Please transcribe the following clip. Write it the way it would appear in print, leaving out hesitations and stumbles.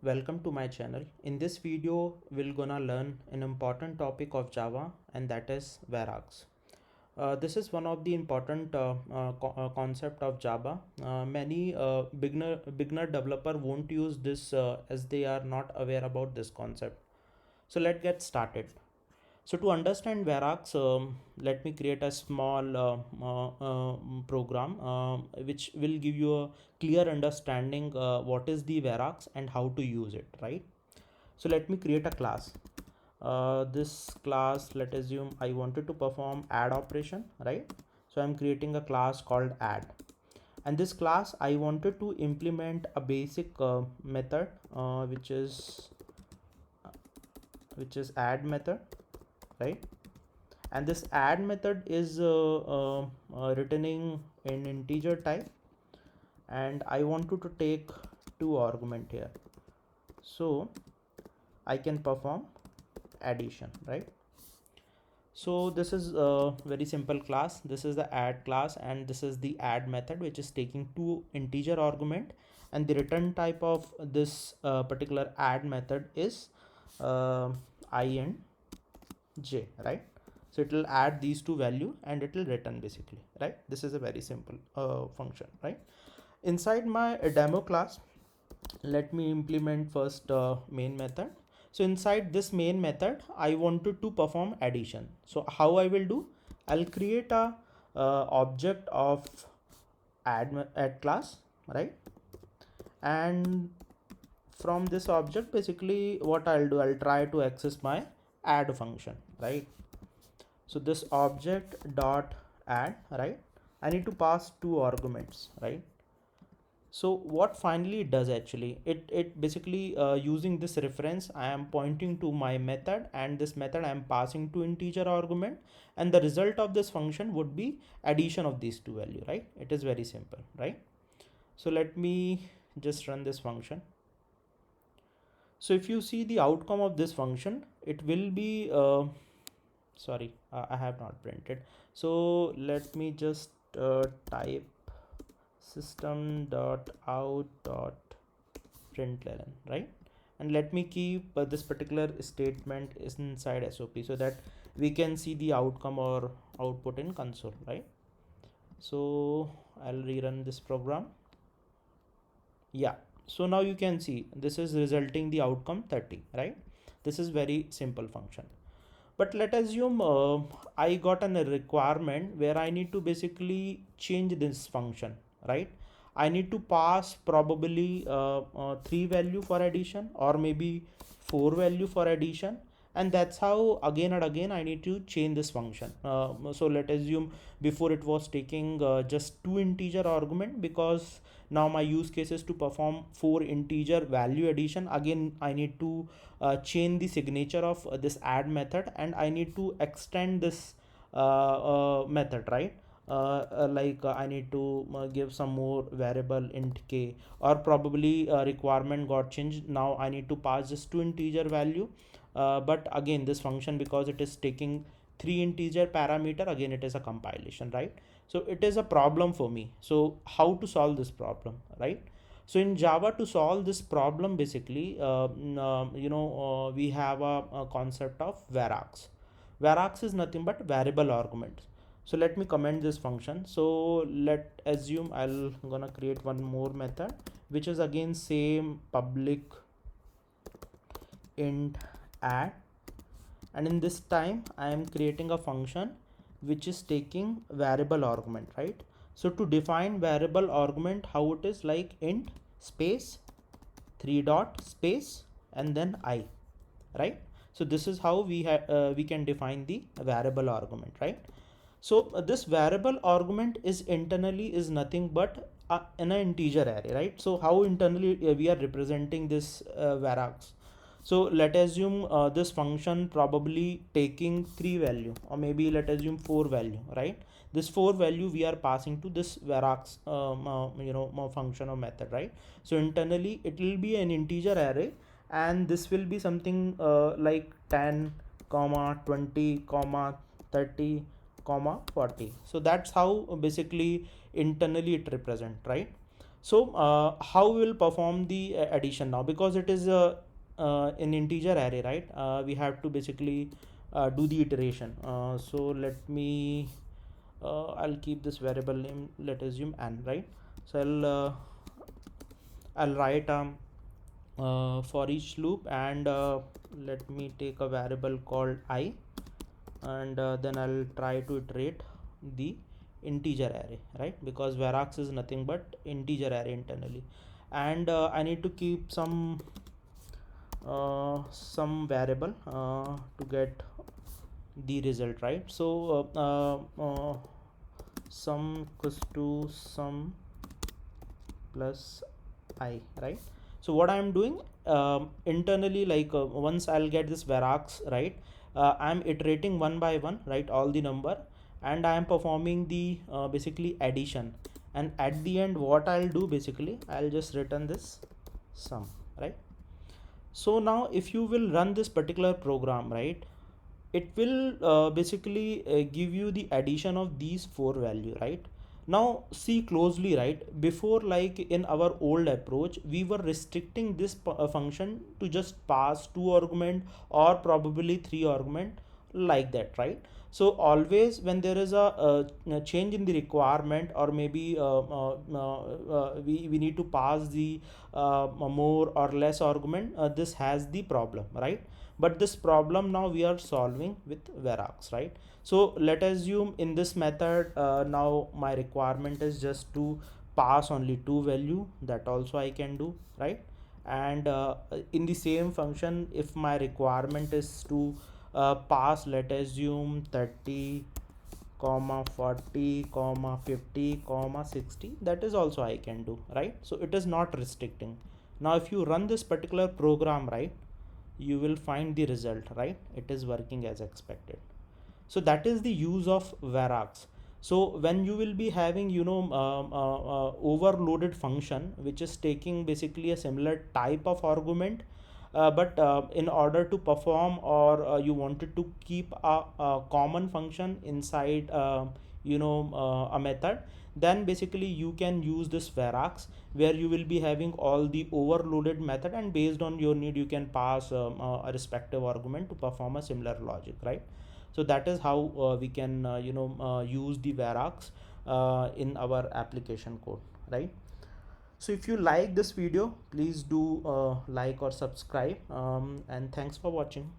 welcome to my channel. In this video, we're gonna learn an important topic of Java, and that is varargs. This is one of the important concept of Java. Many beginner developer won't use this as they are not aware about this concept. So let's get started. So to understand varargs, let me create a small program which will give you a clear understanding what is the varargs and how to use it, right? So let me create a class. This class, let's assume I wanted to perform add operation, right? So I'm creating a class called add, and this class I wanted to implement a basic method which is add method, right? And this add method is returning an integer type, and I want to take two argument here, so I can perform addition, right? So this is a very simple class. This is the add class, and this is the add method, which is taking two integer argument, and the return type of this particular add method is I and j, right? So it will add these two value and it will return basically, right? This is a very simple function, right? Inside my demo class, let me implement first main method. So inside this main method, I wanted to perform addition. So how I will do, I'll create a object of add class, right? And from this object, basically what I'll do, I'll try to access my add function, right? So this object dot add, right? I need to pass two arguments, right? So what finally it does, actually it basically using this reference, I am pointing to my method, and this method I am passing to integer argument, and the result of this function would be addition of these two value, right? It is very simple, right? So let me just run this function. So if you see the outcome of this function, it will be sorry, I have not printed. So let me just type system.out.println, right? And let me keep this particular statement is inside SOP, so that we can see the outcome or output in console, right? So I'll rerun this program. Yeah, so now you can see this is resulting the outcome 30, right? This is very simple function. But let assume I got a requirement where I need to basically change this function, right? I need to pass probably three value for addition, or maybe four value for addition, and that's how again and again I need to change this function. So let assume before it was taking just two integer argument, because now my use case is to perform four integer value addition. Again I need to change the signature of this add method, and I need to extend this method, right? I need to give some more variable int k, or probably requirement got changed. Now I need to pass just two integer value, but again this function, because it is taking three integer parameter, again it is a compilation, right? So it is a problem for me. So how to solve this problem, right? So in Java, to solve this problem, basically we have a concept of varargs. Varargs is nothing but variable arguments. So let me comment this function. So let assume I'll gonna create one more method, which is again same public int add, and in this time I am creating a function which is taking variable argument, right? So to define variable argument, how it is, like int space 3 dot space and then I, right? So this is how we can define the variable argument, right? So this variable argument is internally is nothing but an integer array, right? So how internally we are representing this varargs. So let assume this function probably taking three value, or maybe let assume four value, right? This four value we are passing to this varargs function or method, right? So internally it will be an integer array, and this will be something like 10 comma 20 comma 30 comma 40. So that's how basically internally it represent, right? So how we will perform the addition now, because it is an integer array, right? We have to basically do the iteration. So let me I'll keep this variable name, let's assume n, right? So I'll write for each loop, and let me take a variable called I, and then I'll try to iterate the integer array, right? Because varax is nothing but integer array internally, and I need to keep some variable to get the result, right? So sum equals to sum plus I, right? So what I'm doing internally, like once I'll get this varax, right, I'm iterating one by one, right, all the number, and I am performing the basically addition, and at the end what I'll do, basically I'll just return this sum, right? So now if you will run this particular program, right, it will basically give you the addition of these four value, right? Now see closely, right? Before, like in our old approach, we were restricting this function to just pass two argument or probably three argument, like that, right? So always when there is a change in the requirement, or maybe we need to pass the more or less argument, this has the problem, right? But this problem now we are solving with varax, right? So let us assume in this method, now my requirement is just to pass only two value, that also I can do, right? And in the same function, if my requirement is to pass, let us assume 30 comma 40 comma 50 comma 60, that is also I can do, right? So it is not restricting. Now if you run this particular program, right, you will find the result, right? It is working as expected. So that is the use of varax. So when you will be having, overloaded function which is taking basically a similar type of argument, but in order to perform, or you wanted to keep a common function inside a method, then basically you can use this varax, where you will be having all the overloaded method, and based on your need you can pass a respective argument to perform a similar logic, right? So that is how we can use the varax in our application code, right? So if you like this video, please do like or subscribe, and thanks for watching.